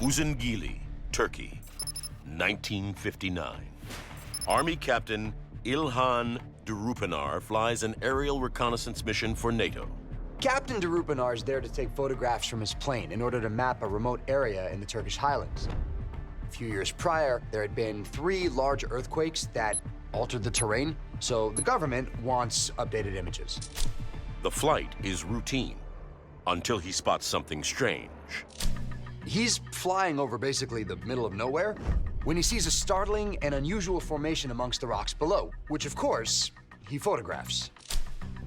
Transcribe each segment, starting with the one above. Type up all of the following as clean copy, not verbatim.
Uzungili, Turkey, 1959. Army Captain İlhan Durupinar flies an aerial reconnaissance mission for NATO. Captain Durupinar is there to take photographs from his plane in order to map a remote area in the Turkish highlands. A few years prior, there had been 3 large earthquakes that altered the terrain, so the government wants updated images. The flight is routine until he spots something strange. He's flying over basically the middle of nowhere when he sees a startling and unusual formation amongst the rocks below, which of course, he photographs.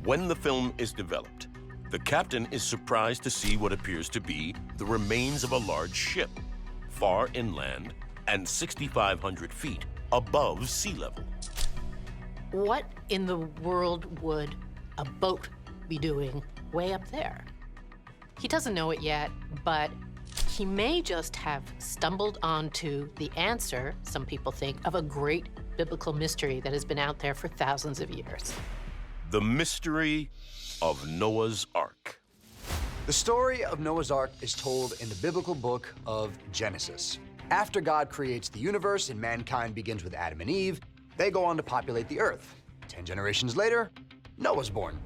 When the film is developed, the captain is surprised to see what appears to be the remains of a large ship, far inland and 6,500 feet above sea level. What in the world would a boat be doing way up there? He doesn't know it yet, but he may just have stumbled onto the answer, some people think, of a great biblical mystery that has been out there for thousands of years. The mystery of Noah's Ark. The story of Noah's Ark is told in the biblical book of Genesis. After God creates the universe and mankind begins with Adam and Eve, they go on to populate the earth. 10 generations later, Noah's born.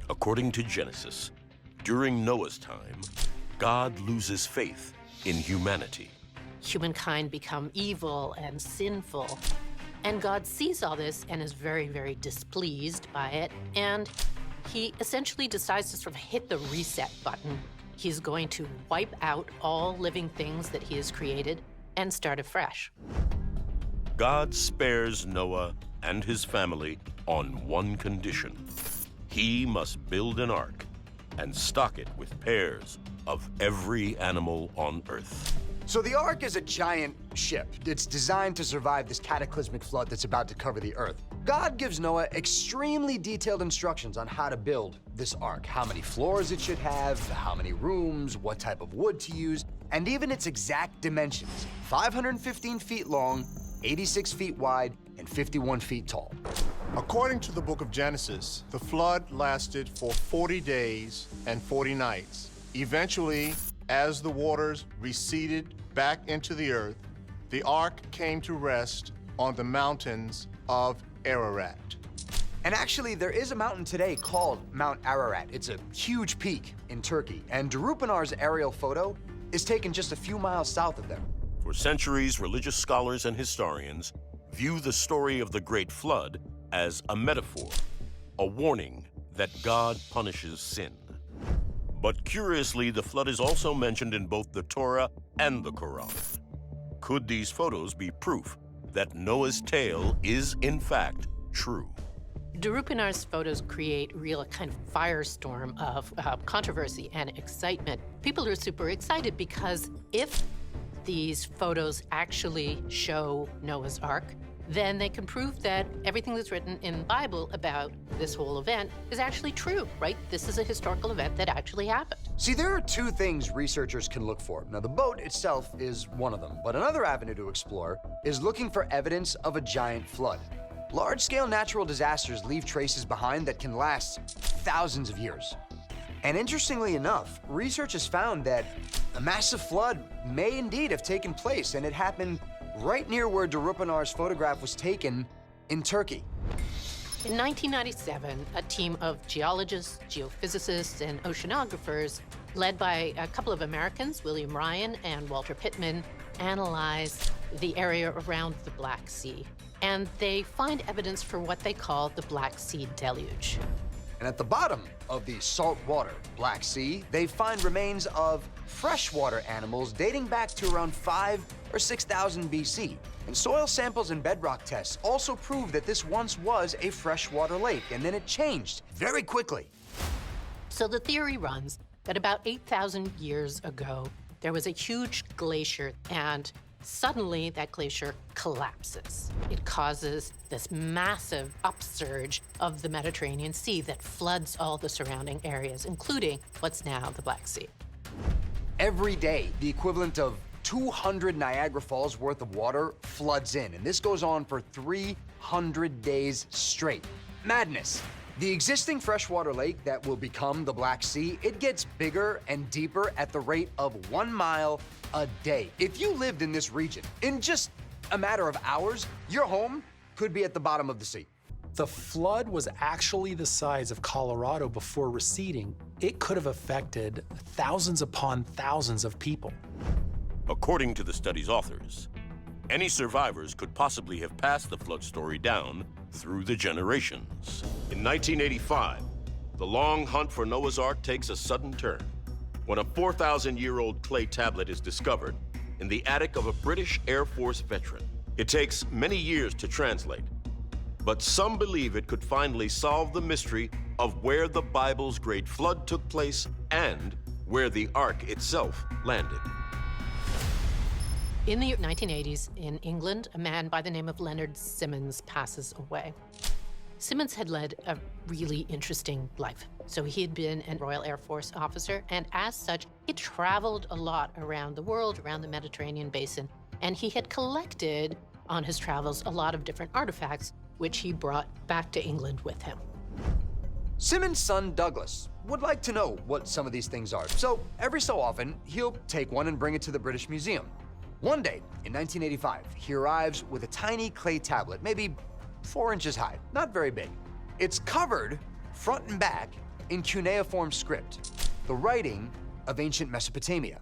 According to Genesis, during Noah's time, God loses faith in humanity. Humankind become evil and sinful, and God sees all this and is very, very displeased by it, and he essentially decides to sort of hit the reset button. He's going to wipe out all living things that he has created and start afresh. God spares Noah and his family on one condition. He must build an ark and stock it with pairs of every animal on Earth. So the Ark is a giant ship. It's designed to survive this cataclysmic flood that's about to cover the Earth. God gives Noah extremely detailed instructions on how to build this Ark, how many floors it should have, how many rooms, what type of wood to use, and even its exact dimensions: 515 feet long, 86 feet wide, and 51 feet tall. According to the book of Genesis, the flood lasted for 40 days and 40 nights. Eventually, as the waters receded back into the earth, the ark came to rest on the mountains of Ararat. And actually, there is a mountain today called Mount Ararat. It's a huge peak in Turkey, and Durupinar's aerial photo is taken just a few miles south of them. For centuries, religious scholars and historians view the story of the Great Flood as a metaphor, a warning that God punishes sin. But curiously, the flood is also mentioned in both the Torah and the Quran. Could these photos be proof that Noah's tale is, in fact, true? Durupinar's photos create real kind of firestorm of controversy and excitement. People are super excited because if these photos actually show Noah's Ark, then they can prove that everything that's written in the Bible about this whole event is actually true, right? This is a historical event that actually happened. See, there are 2 things researchers can look for. Now, the boat itself is one of them, but another avenue to explore is looking for evidence of a giant flood. Large-scale natural disasters leave traces behind that can last thousands of years. And interestingly enough, research has found that a massive flood may indeed have taken place, and it happened right near where Durupinar's photograph was taken in Turkey. In 1997, a team of geologists, geophysicists, and oceanographers, led by a couple of Americans, William Ryan and Walter Pittman, analyzed the area around the Black Sea. And they find evidence for what they call the Black Sea Deluge. And at the bottom of the saltwater Black Sea, they find remains of freshwater animals dating back to around 5,000 or 6,000 BC. And soil samples and bedrock tests also prove that this once was a freshwater lake, and then it changed very quickly. So the theory runs that about 8,000 years ago, there was a huge glacier, and suddenly that glacier collapses. It causes this massive upsurge of the Mediterranean Sea that floods all the surrounding areas, including what's now the Black Sea. Every day, the equivalent of 200 Niagara Falls worth of water floods in, and this goes on for 300 days straight. Madness. The existing freshwater lake that will become the Black Sea, it gets bigger and deeper at the rate of 1 mile a day. If you lived in this region, in just a matter of hours, your home could be at the bottom of the sea. The flood was actually the size of Colorado before receding. It could have affected thousands upon thousands of people. According to the study's authors, any survivors could possibly have passed the flood story down through the generations. In 1985, the long hunt for Noah's Ark takes a sudden turn when a 4,000-year-old clay tablet is discovered in the attic of a British Air Force veteran. It takes many years to translate, but some believe it could finally solve the mystery of where the Bible's great flood took place and where the Ark itself landed. In the 1980s, in England, a man by the name of Leonard Simmons passes away. Simmons had led a really interesting life. So he had been a Royal Air Force officer, and as such, he traveled a lot around the world, around the Mediterranean basin, and he had collected on his travels a lot of different artifacts, which he brought back to England with him. Simmons' son, Douglas, would like to know what some of these things are. So every so often, he'll take one and bring it to the British Museum. One day, in 1985, he arrives with a tiny clay tablet, maybe 4 inches high, not very big. It's covered, front and back, in cuneiform script, the writing of ancient Mesopotamia.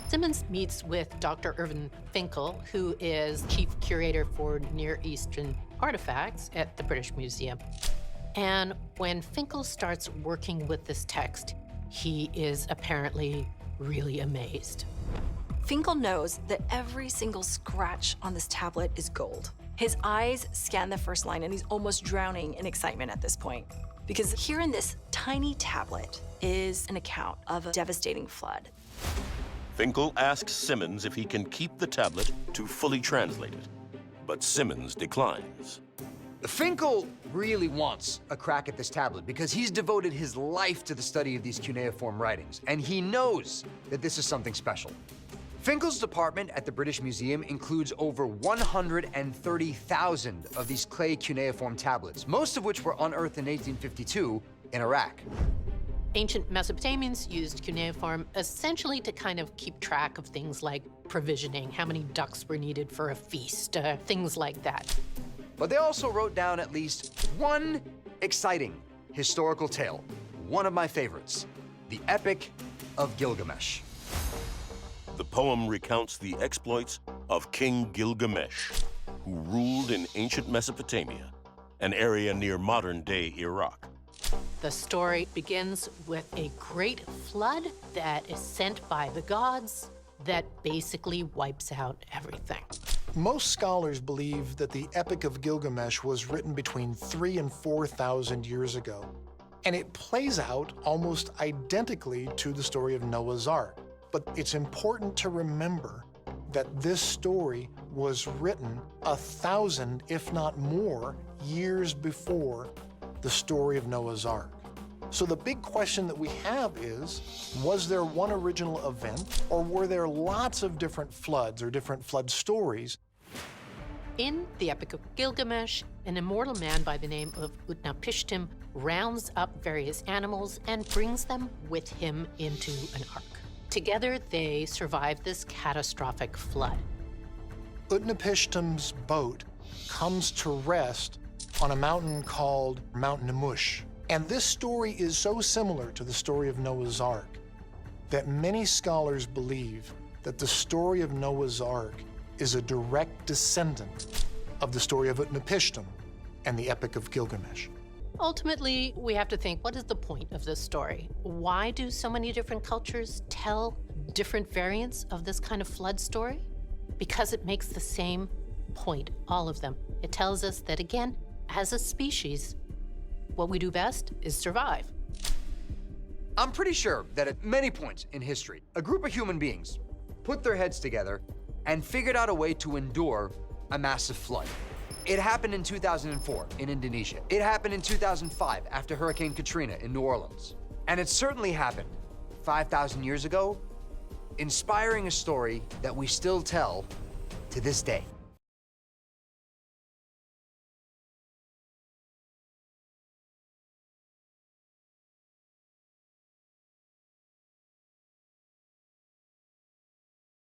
Simmons meets with Dr. Irvin Finkel, who is chief curator for Near Eastern artifacts at the British Museum. And when Finkel starts working with this text, he is apparently really amazed. Finkel knows that every single scratch on this tablet is gold. His eyes scan the first line, and he's almost drowning in excitement at this point. Because here in this tiny tablet is an account of a devastating flood. Finkel asks Simmons if he can keep the tablet to fully translate it, but Simmons declines. Finkel really wants a crack at this tablet because he's devoted his life to the study of these cuneiform writings, and he knows that this is something special. Finkel's department at the British Museum includes over 130,000 of these clay cuneiform tablets, most of which were unearthed in 1852 in Iraq. Ancient Mesopotamians used cuneiform essentially to kind of keep track of things like provisioning, how many ducks were needed for a feast, things like that. But they also wrote down at least one exciting historical tale, one of my favorites, the Epic of Gilgamesh. The poem recounts the exploits of King Gilgamesh, who ruled in ancient Mesopotamia, an area near modern-day Iraq. The story begins with a great flood that is sent by the gods that basically wipes out everything. Most scholars believe that the Epic of Gilgamesh was written between 3,000 and 4,000 years ago, and it plays out almost identically to the story of Noah's Ark. But it's important to remember that this story was written 1,000, if not more, years before the story of Noah's Ark. So the big question that we have is, was there one original event, or were there lots of different floods or different flood stories? In the Epic of Gilgamesh, an immortal man by the name of Utnapishtim rounds up various animals and brings them with him into an ark. Together, they survive this catastrophic flood. Utnapishtim's boat comes to rest on a mountain called Mount Nemush. And this story is so similar to the story of Noah's Ark that many scholars believe that the story of Noah's Ark is a direct descendant of the story of Utnapishtim and the Epic of Gilgamesh. Ultimately, we have to think, what is the point of this story? Why do so many different cultures tell different variants of this kind of flood story? Because it makes the same point, all of them. It tells us that, again, as a species, what we do best is survive. I'm pretty sure that at many points in history, a group of human beings put their heads together and figured out a way to endure a massive flood. It happened in 2004 in Indonesia. It happened in 2005 after Hurricane Katrina in New Orleans. And it certainly happened 5,000 years ago, inspiring a story that we still tell to this day.